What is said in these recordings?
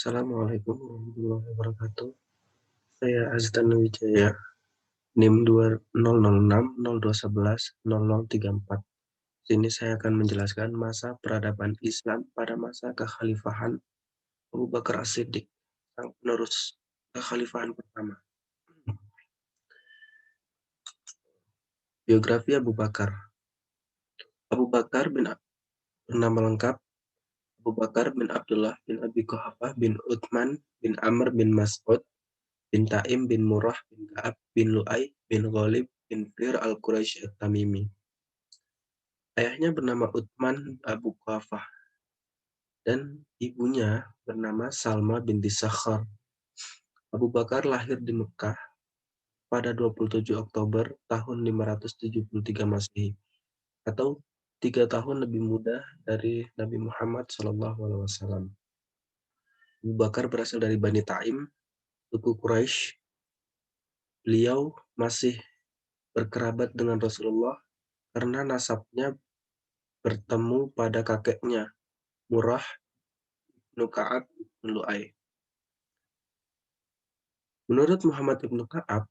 Assalamualaikum warahmatullahi wabarakatuh. Saya Azdan Wijaya, NIM 200602110034. Sini saya akan menjelaskan masa peradaban Islam pada masa kekhalifahan Abu Bakar As-Siddiq, sang penerus kekhalifahan pertama. Biografi Abu Bakar. Abu Bakar bernama lengkap Abu Bakar bin Abdullah bin Abi Quhafah bin Uthman bin Amr bin Mas'ud bin Taim bin Murrah bin Ka'ab bin Lu'ay bin Ghalib bin Fir al-Quraisy at-Tamimi. Ayahnya bernama Uthman Abu Quhafah dan ibunya bernama Salma binti Sakhar. Abu Bakar lahir di Mekah pada 27 Oktober tahun 573 Masehi atau 3 tahun lebih muda dari Nabi Muhammad SAW. Abu Bakar berasal dari Bani Taim, suku Quraisy. Beliau masih berkerabat dengan Rasulullah karena nasabnya bertemu pada kakeknya, Murrah bin Ka'ab bin Lu'ay. Menurut Muhammad ibn Ka'ab,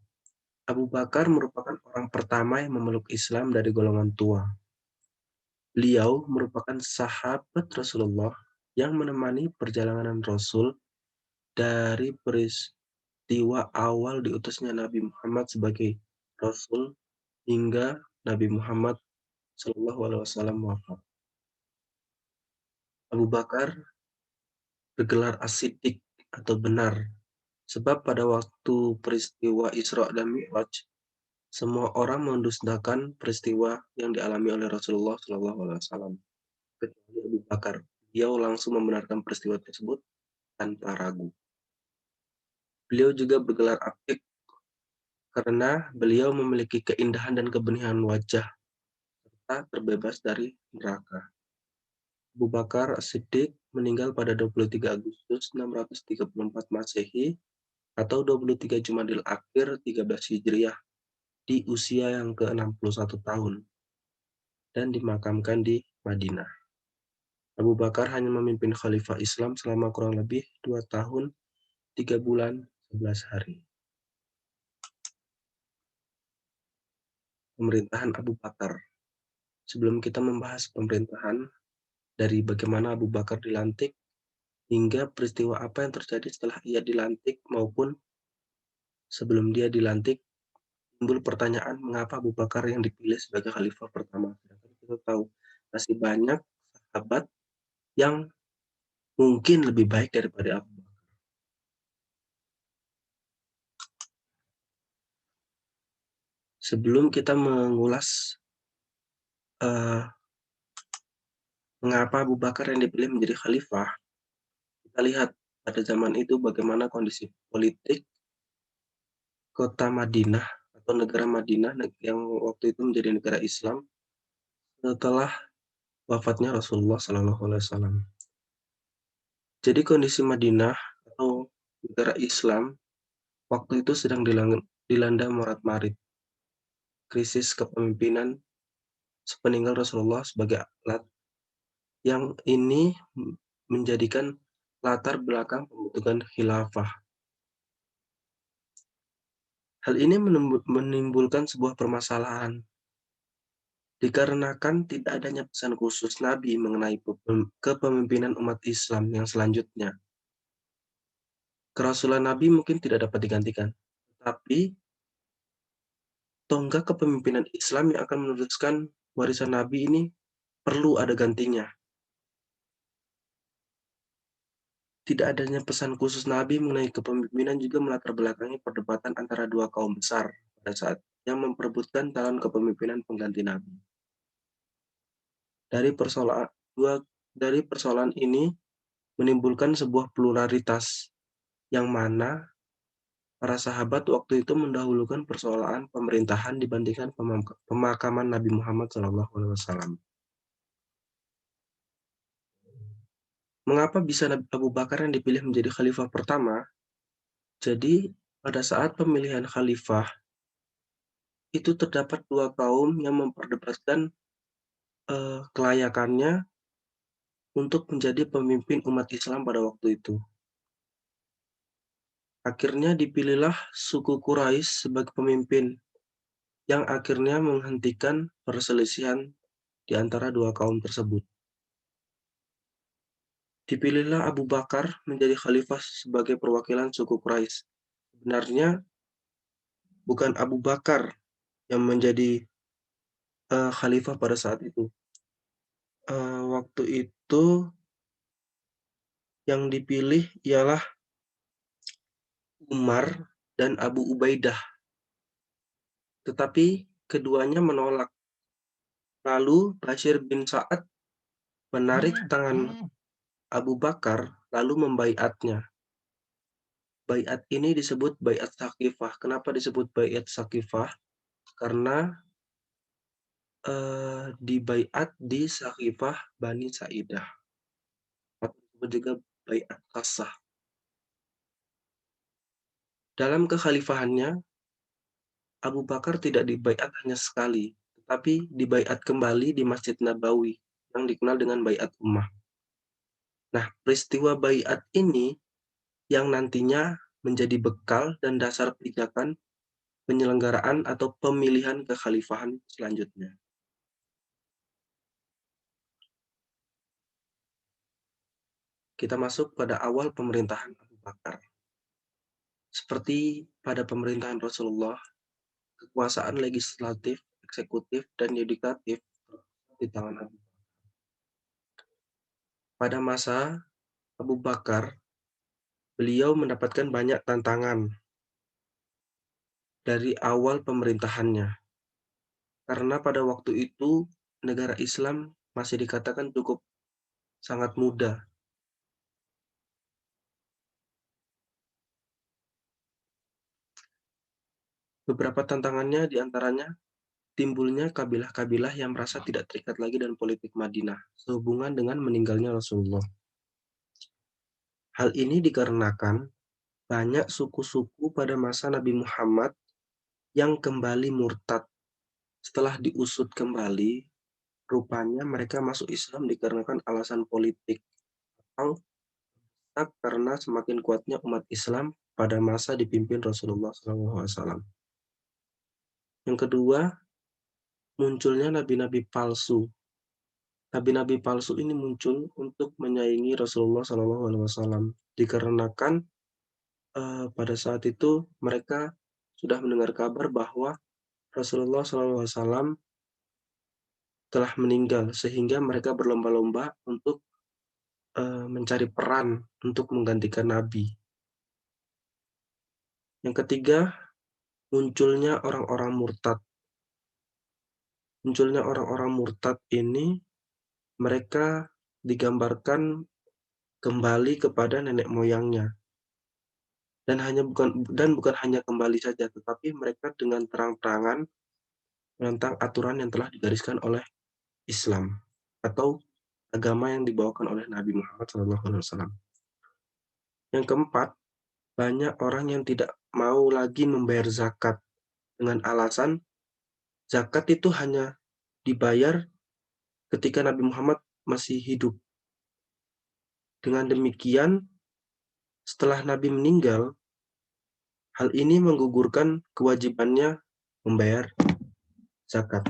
Abu Bakar merupakan orang pertama yang memeluk Islam dari golongan tua. Beliau merupakan sahabat Rasulullah yang menemani perjalanan Rasul dari peristiwa awal diutusnya Nabi Muhammad sebagai Rasul hingga Nabi Muhammad SAW wafat. Abu Bakar bergelar As-Siddiq atau benar, sebab pada waktu peristiwa Isra dan Mi'raj, semua orang mendustakan peristiwa yang dialami oleh Rasulullah SAW, kecuali Abu Bakar. Beliau langsung membenarkan peristiwa tersebut tanpa ragu. Beliau juga bergelar Atiq karena beliau memiliki keindahan dan kebersihan wajah serta terbebas dari neraka. Abu Bakar As-Siddiq meninggal pada 23 Agustus 634 Masehi atau 23 Jumadil Akhir 13 Hijriah di usia yang ke-61 tahun dan dimakamkan di Madinah. Abu Bakar hanya memimpin khalifah Islam selama kurang lebih 2 tahun, 3 bulan, 11 hari. Pemerintahan Abu Bakar. Sebelum kita membahas pemerintahan, dari bagaimana Abu Bakar dilantik, hingga peristiwa apa yang terjadi setelah ia dilantik maupun sebelum dia dilantik, timbul pertanyaan mengapa Abu Bakar yang dipilih sebagai khalifah pertama. Kita tahu masih banyak sahabat yang mungkin lebih baik daripada Abu Bakar. Sebelum kita mengulas mengapa Abu Bakar yang dipilih menjadi khalifah, kita lihat pada zaman itu bagaimana kondisi politik kota Madinah atau negara Madinah yang waktu itu menjadi negara Islam setelah wafatnya Rasulullah SAW. Jadi kondisi Madinah atau negara Islam waktu itu sedang dilanda morat-marit, krisis kepemimpinan sepeninggal Rasulullah sebagai alat yang ini menjadikan latar belakang pembentukan khilafah. Hal ini menimbulkan sebuah permasalahan dikarenakan tidak adanya pesan khusus Nabi mengenai kepemimpinan umat Islam yang selanjutnya. Kerasulan Nabi mungkin tidak dapat digantikan, tapi tonggak kepemimpinan Islam yang akan meneruskan warisan Nabi ini perlu ada gantinya. Tidak adanya pesan khusus Nabi mengenai kepemimpinan juga melatar belakangi perdebatan antara dua kaum besar pada saat yang memperebutkan calon kepemimpinan pengganti Nabi. Dari persoalan ini menimbulkan sebuah pluralitas yang mana para sahabat waktu itu mendahulukan persoalan pemerintahan dibandingkan pemakaman Nabi Muhammad SAW. Mengapa bisa Abu Bakar yang dipilih menjadi khalifah pertama? Jadi pada saat pemilihan khalifah itu terdapat dua kaum yang memperdebatkan kelayakannya untuk menjadi pemimpin umat Islam pada waktu itu. Akhirnya dipilihlah suku Quraisy sebagai pemimpin yang akhirnya menghentikan perselisihan di antara dua kaum tersebut. Dipilihlah Abu Bakar menjadi khalifah sebagai perwakilan suku Quraisy. Sebenarnya bukan Abu Bakar yang menjadi khalifah pada saat itu. Waktu itu yang dipilih ialah Umar dan Abu Ubaidah, tetapi keduanya menolak. Lalu Bashir bin Sa'ad menarik tangan Abu Bakar lalu membaiatnya. Baiat ini disebut baiat Saqifah. Kenapa disebut baiat Saqifah? Karena dibaiat di Saqifah Bani Sa'idah. Atau disebut juga baiat Qasah. Dalam kekhalifahannya, Abu Bakar tidak dibaiat hanya sekali, tetapi dibaiat kembali di Masjid Nabawi yang dikenal dengan baiat Ummah. Nah, peristiwa baiat ini yang nantinya menjadi bekal dan dasar pijakan penyelenggaraan atau pemilihan kekhalifahan selanjutnya. Kita masuk pada awal pemerintahan Abu Bakar. Seperti pada pemerintahan Rasulullah, kekuasaan legislatif, eksekutif, dan yudikatif di tangan Abu Bakar. Pada masa Abu Bakar, beliau mendapatkan banyak tantangan dari awal pemerintahannya. Karena pada waktu itu negara Islam masih dikatakan cukup sangat muda. Beberapa tantangannya diantaranya timbulnya kabilah-kabilah yang merasa tidak terikat lagi dengan politik Madinah sehubungan dengan meninggalnya Rasulullah. Hal ini dikarenakan banyak suku-suku pada masa Nabi Muhammad yang kembali murtad. Setelah diusut kembali, rupanya mereka masuk Islam dikarenakan alasan politik atau karena semakin kuatnya umat Islam pada masa dipimpin Rasulullah SAW. Yang kedua, munculnya nabi-nabi palsu. Nabi-nabi palsu ini muncul untuk menyaingi Rasulullah SAW dikarenakan pada saat itu mereka sudah mendengar kabar bahwa Rasulullah SAW telah meninggal sehingga mereka berlomba-lomba untuk mencari peran untuk menggantikan Nabi. Yang ketiga, munculnya orang-orang murtad. Munculnya orang-orang murtad ini mereka digambarkan kembali kepada nenek moyangnya. Dan bukan hanya kembali saja, tetapi mereka dengan terang-terangan menentang aturan yang telah digariskan oleh Islam atau agama yang dibawakan oleh Nabi Muhammad SAW. Yang keempat, banyak orang yang tidak mau lagi membayar zakat dengan alasan zakat itu hanya dibayar ketika Nabi Muhammad masih hidup. Dengan demikian, setelah Nabi meninggal, hal ini menggugurkan kewajibannya membayar zakat.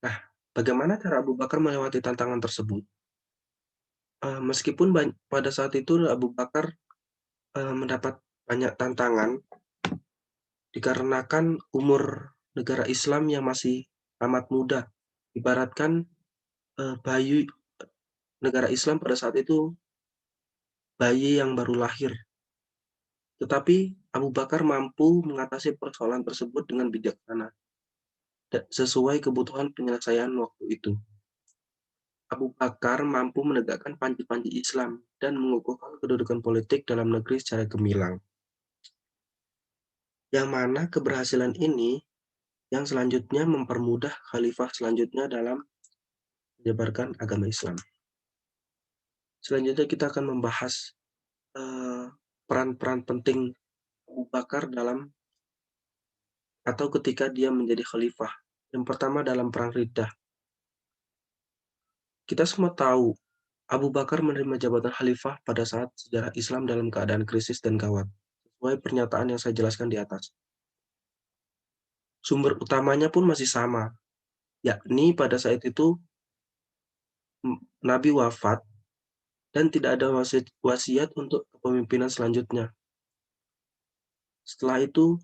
Nah, bagaimana cara Abu Bakar melewati tantangan tersebut? Meskipun pada saat itu Abu Bakar mendapat banyak tantangan dikarenakan umur negara Islam yang masih amat muda. Ibaratkan bayi negara Islam pada saat itu bayi yang baru lahir. Tetapi Abu Bakar mampu mengatasi persoalan tersebut dengan bijaksana sesuai kebutuhan penyelesaian waktu itu. Abu Bakar mampu menegakkan panji-panji Islam dan mengukuhkan kedudukan politik dalam negeri secara gemilang. Yang mana keberhasilan ini yang selanjutnya mempermudah khalifah selanjutnya dalam menyebarkan agama Islam. Selanjutnya kita akan membahas peran-peran penting Abu Bakar dalam atau ketika dia menjadi khalifah. Yang pertama dalam perang Riddah. Kita semua tahu Abu Bakar menerima jabatan khalifah pada saat sejarah Islam dalam keadaan krisis dan gawat, sesuai pernyataan yang saya jelaskan di atas. Sumber utamanya pun masih sama, yakni pada saat itu Nabi wafat dan tidak ada wasiat untuk kepemimpinan selanjutnya. Setelah itu,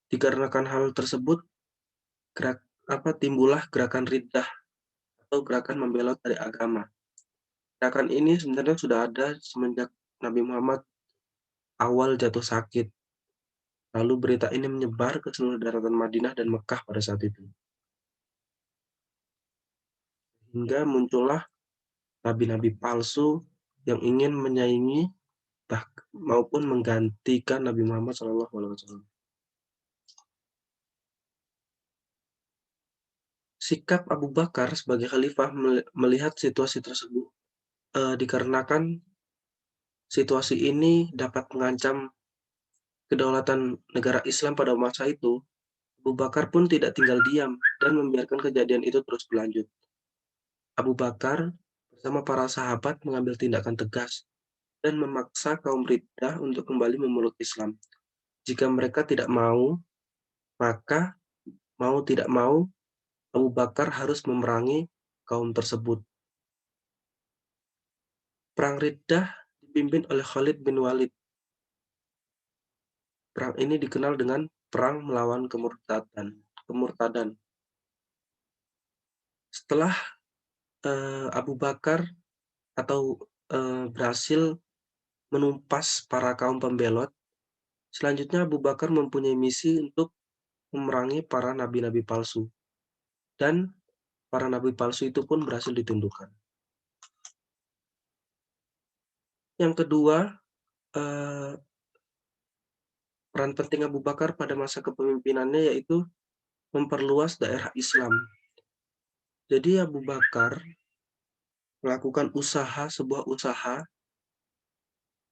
dikarenakan hal tersebut, timbullah gerakan riddah atau gerakan membelot dari agama. Gerakan ini sebenarnya sudah ada semenjak Nabi Muhammad awal jatuh sakit. Lalu berita ini menyebar ke seluruh daratan Madinah dan Mekah pada saat itu. Hingga muncullah nabi-nabi palsu yang ingin menyaingi maupun menggantikan Nabi Muhammad SAW. Sikap Abu Bakar sebagai khalifah melihat situasi tersebut dikarenakan situasi ini dapat mengancam kedaulatan negara Islam pada masa itu. Abu Bakar pun tidak tinggal diam dan membiarkan kejadian itu terus berlanjut. Abu Bakar bersama para sahabat mengambil tindakan tegas dan memaksa kaum Riddah untuk kembali memeluk Islam. Jika mereka tidak mau, maka mau tidak mau, Abu Bakar harus memerangi kaum tersebut. Perang Riddah dipimpin oleh Khalid bin Walid. Perang ini dikenal dengan perang melawan kemurtadan. Setelah Abu Bakar berhasil menumpas para kaum pembelot, selanjutnya Abu Bakar mempunyai misi untuk memerangi para nabi-nabi palsu. Dan para nabi palsu itu pun berhasil ditundukkan. Yang kedua, peran penting Abu Bakar pada masa kepemimpinannya yaitu memperluas daerah Islam. Jadi Abu Bakar melakukan sebuah usaha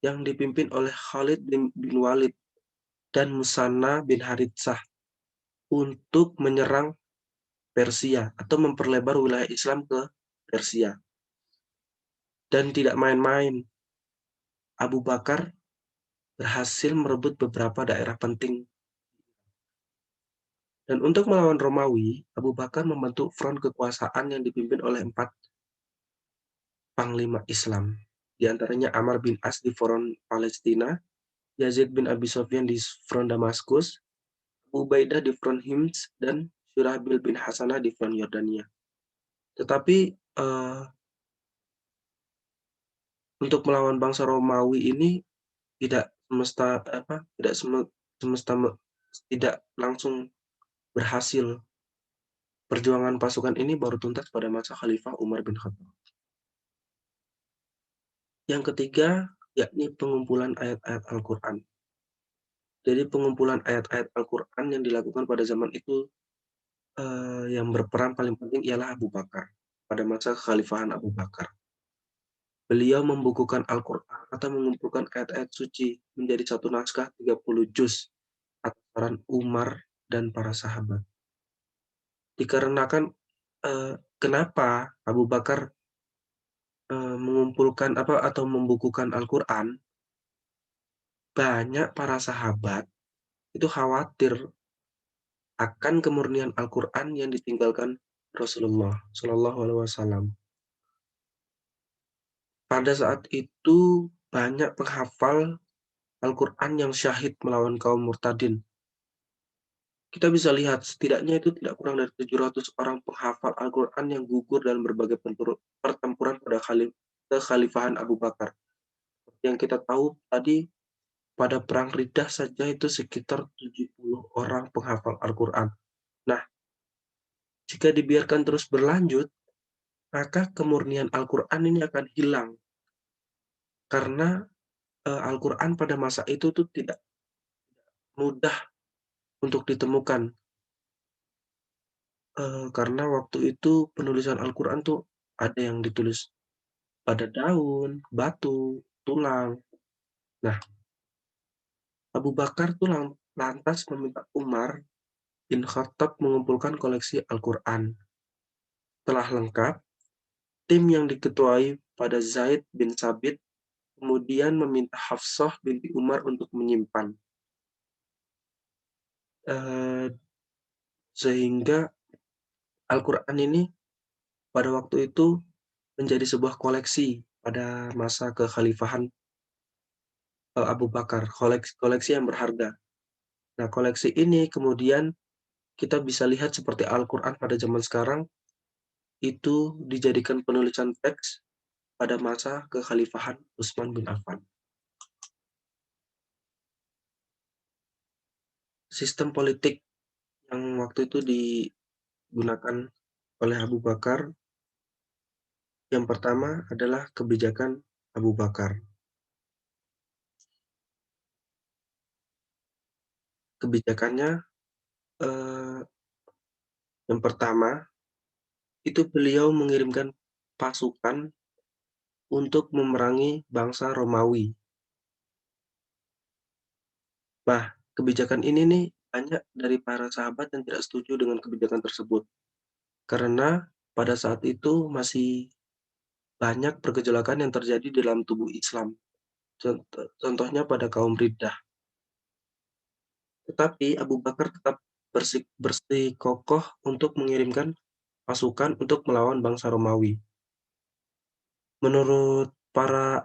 yang dipimpin oleh Khalid bin Walid dan Musanna bin Haritsah untuk menyerang Persia atau memperlebar wilayah Islam ke Persia. Dan tidak main-main, Abu Bakar berhasil merebut beberapa daerah penting. Dan untuk melawan Romawi, Abu Bakar membentuk front kekuasaan yang dipimpin oleh 4 panglima Islam. Di antaranya Amr bin As di front Palestina, Yazid bin Abi Sufyan di front Damaskus, Ubaidah di front Hims, dan Syurahbil bin Hasanah di front Yordania. Tetapi untuk melawan bangsa Romawi ini tidak langsung berhasil. Perjuangan pasukan ini baru tuntas pada masa Khalifah Umar bin Khattab. Yang ketiga, yakni pengumpulan ayat-ayat Al-Quran. Jadi pengumpulan ayat-ayat Al-Quran yang dilakukan pada zaman itu yang berperan paling penting ialah Abu Bakar pada masa kekhalifahan Abu Bakar. Beliau membukukan Al-Quran atau mengumpulkan ayat-ayat suci menjadi satu naskah 30 juz atas saran Umar dan para sahabat. Dikarenakan kenapa Abu Bakar mengumpulkan atau membukukan Al-Quran, banyak para sahabat itu khawatir akan kemurnian Al-Quran yang ditinggalkan Rasulullah Shallallahu Alaihi Wasallam. Pada saat itu banyak penghafal Al-Quran yang syahid melawan kaum murtadin. Kita bisa lihat setidaknya itu tidak kurang dari 700 orang penghafal Al-Quran yang gugur dalam berbagai pertempuran pada kekhalifahan Abu Bakar. Yang kita tahu tadi, pada perang Riddah saja itu sekitar 70 orang penghafal Al-Quran. Nah, jika dibiarkan terus berlanjut, maka kemurnian Al-Quran ini akan hilang. Karena Al-Quran pada masa itu tuh tidak mudah untuk ditemukan. Karena waktu itu penulisan Al-Quran tuh ada yang ditulis pada daun, batu, tulang. Nah, Abu Bakar tuh lantas meminta Umar bin Khattab mengumpulkan koleksi Al-Quran. Setelah lengkap, tim yang diketuai pada Zaid bin Sabit kemudian meminta Hafsah binti Umar untuk menyimpan. Sehingga Al-Quran ini pada waktu itu menjadi sebuah koleksi pada masa kekhalifahan Abu Bakar, koleksi yang berharga. Nah, koleksi ini kemudian kita bisa lihat seperti Al-Quran pada zaman sekarang, itu dijadikan penulisan teks pada masa kekhalifahan Utsman bin Affan. Sistem politik yang waktu itu digunakan oleh Abu Bakar, yang pertama adalah kebijakan Abu Bakar. Kebijakannya yang pertama, itu beliau mengirimkan pasukan untuk memerangi bangsa Romawi. Nah, kebijakan ini nih banyak dari para sahabat yang tidak setuju dengan kebijakan tersebut. Karena pada saat itu masih banyak pergejolakan yang terjadi dalam tubuh Islam. Contohnya pada kaum Riddah. Tetapi Abu Bakar tetap bersikokoh untuk mengirimkan pasukan untuk melawan bangsa Romawi. Menurut para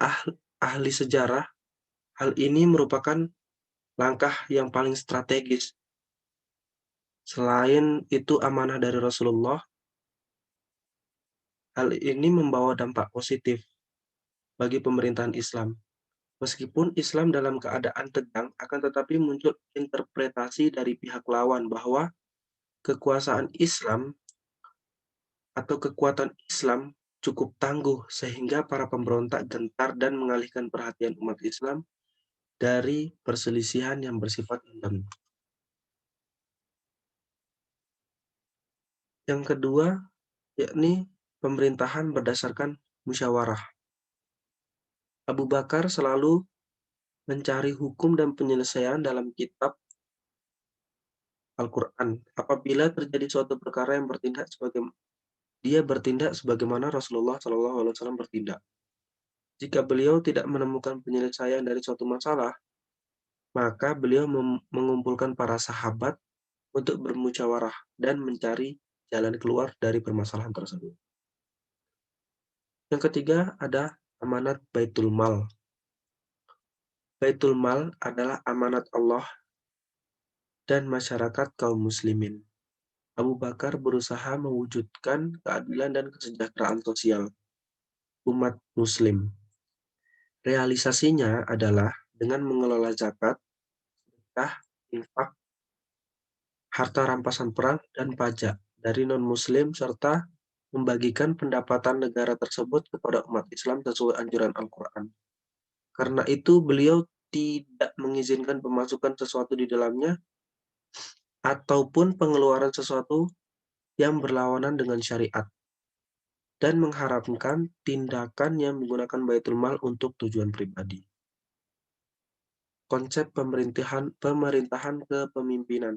ahli sejarah, hal ini merupakan langkah yang paling strategis. Selain itu amanah dari Rasulullah, hal ini membawa dampak positif bagi pemerintahan Islam. Meskipun Islam dalam keadaan tegang, akan tetapi muncul interpretasi dari pihak lawan bahwa kekuasaan Islam atau kekuatan Islam cukup tangguh sehingga para pemberontak gentar dan mengalihkan perhatian umat Islam dari perselisihan yang bersifat endem. Yang kedua, yakni pemerintahan berdasarkan musyawarah. Abu Bakar selalu mencari hukum dan penyelesaian dalam kitab Al-Quran. Apabila terjadi suatu perkara yang bertindak sebagaimana Rasulullah SAW bertindak. Jika beliau tidak menemukan penyelesaian dari suatu masalah, maka beliau mengumpulkan para sahabat untuk bermusyawarah dan mencari jalan keluar dari permasalahan tersebut. Yang ketiga ada amanat Baitul Mal. Baitul Mal adalah amanat Allah dan masyarakat kaum muslimin. Abu Bakar berusaha mewujudkan keadilan dan kesejahteraan sosial umat muslim. Realisasinya adalah dengan mengelola zakat, sedekah, infak, harta rampasan perang, dan pajak dari non-muslim serta membagikan pendapatan negara tersebut kepada umat Islam sesuai anjuran Al-Quran. Karena itu beliau tidak mengizinkan pemasukan sesuatu di dalamnya ataupun pengeluaran sesuatu yang berlawanan dengan syariat dan mengharapkan tindakan yang menggunakan Baitul Mal untuk tujuan pribadi. Konsep pemerintahan kepemimpinan.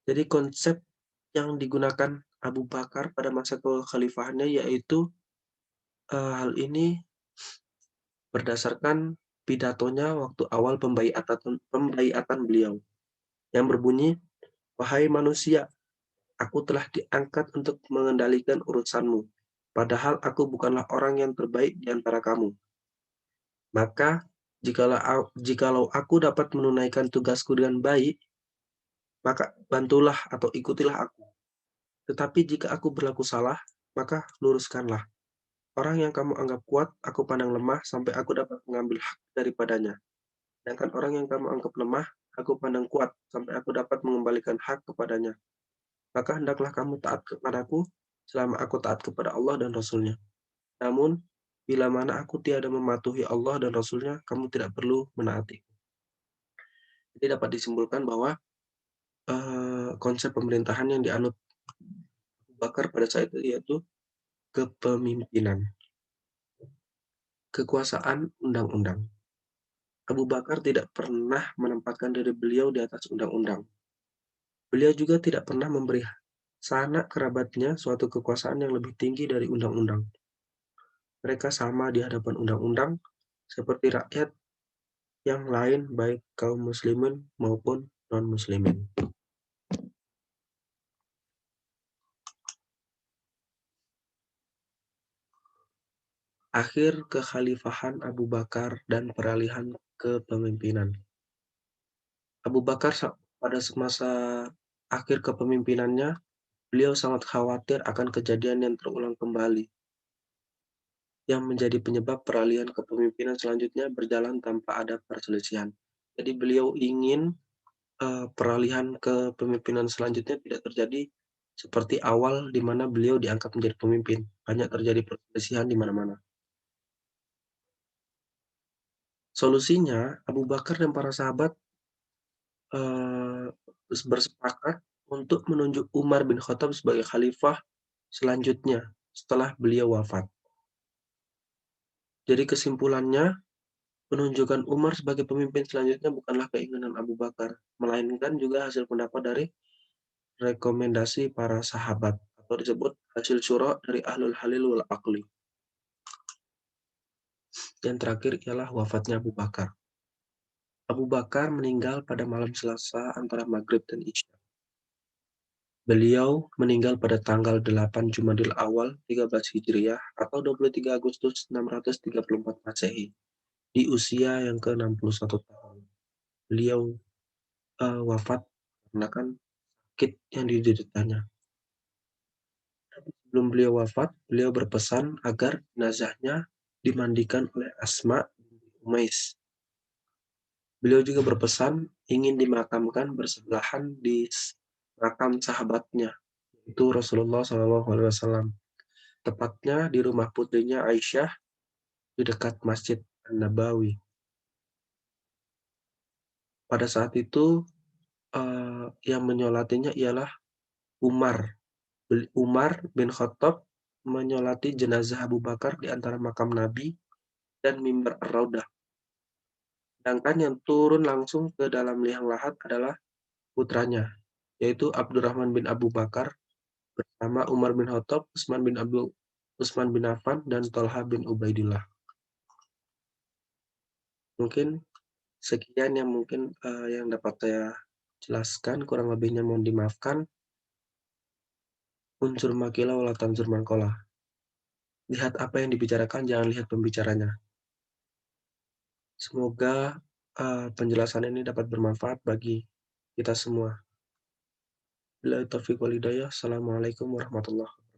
Jadi konsep yang digunakan Abu Bakar pada masa kekhalifahannya yaitu hal ini berdasarkan pidatonya waktu awal pembaiatan beliau yang berbunyi, "Wahai manusia, aku telah diangkat untuk mengendalikan urusanmu, padahal aku bukanlah orang yang terbaik di antara kamu. Maka, jikalau aku dapat menunaikan tugasku dengan baik, maka bantulah atau ikutilah aku. Tetapi jika aku berlaku salah, maka luruskanlah. Orang yang kamu anggap kuat, aku pandang lemah sampai aku dapat mengambil hak daripadanya. Sedangkan orang yang kamu anggap lemah, aku pandang kuat sampai aku dapat mengembalikan hak kepadanya. Maka hendaklah kamu taat kepadaku selama aku taat kepada Allah dan Rasul-Nya. Namun, bila mana aku tiada mematuhi Allah dan Rasul-Nya, kamu tidak perlu menaati." Jadi dapat disimpulkan bahwa konsep pemerintahan yang dianut Abu Bakar pada saat itu yaitu kepemimpinan, kekuasaan undang-undang. Abu Bakar tidak pernah menempatkan diri beliau di atas undang-undang. Beliau juga tidak pernah memberi sanak kerabatnya suatu kekuasaan yang lebih tinggi dari undang-undang. Mereka sama di hadapan undang-undang seperti rakyat yang lain baik kaum muslimin maupun non-muslimin. Akhir kekhalifahan Abu Bakar dan peralihan kepemimpinan. Abu Bakar pada masa akhir kepemimpinannya, beliau sangat khawatir akan kejadian yang terulang kembali, yang menjadi penyebab peralihan kepemimpinan selanjutnya berjalan tanpa ada perselisihan. Jadi beliau ingin peralihan kepemimpinan selanjutnya tidak terjadi seperti awal di mana beliau diangkat menjadi pemimpin. Banyak terjadi perselisihan di mana-mana. Solusinya, Abu Bakar dan para sahabat eh, bersepakat untuk menunjuk Umar bin Khattab sebagai khalifah selanjutnya setelah beliau wafat. Jadi kesimpulannya, penunjukan Umar sebagai pemimpin selanjutnya bukanlah keinginan Abu Bakar, melainkan juga hasil pendapat dari rekomendasi para sahabat atau disebut hasil syura dari ahlul halil wal aqli. Yang terakhir ialah wafatnya Abu Bakar. Abu Bakar meninggal pada malam Selasa antara Maghrib dan Isya. Beliau meninggal pada tanggal 8 Jumadil Awal 13 Hijriah atau 23 Agustus 634 Masehi di usia yang ke-61 tahun. Beliau wafat karena sakit yang dideritanya. Sebelum beliau wafat, beliau berpesan agar jenazahnya dimandikan oleh Asma binti Umais. Beliau juga berpesan ingin dimakamkan bersebelahan di makam sahabatnya, itu Rasulullah SAW. Tepatnya di rumah putrinya Aisyah di dekat Masjid An-Nabawi. Pada saat itu yang menyolatinya ialah Umar. Umar bin Khattab menyolati jenazah Abu Bakar di antara makam Nabi dan mimbar Ar-Raudah. Sedangkan yang turun langsung ke dalam liang lahat adalah putranya, yaitu Abdurrahman bin Abu Bakar bersama Umar bin Khattab, Utsman bin Affan, dan Thalha bin Ubaidillah. Mungkin sekian yang yang dapat saya jelaskan, kurang lebihnya mohon dimaafkan. Unsur makilah wala tanzur mankolah. Lihat apa yang dibicarakan, jangan lihat pembicaranya. Semoga penjelasan ini dapat bermanfaat bagi kita semua. Bila taufiq wal hidayah. Assalamualaikum warahmatullahi wabarakatuh.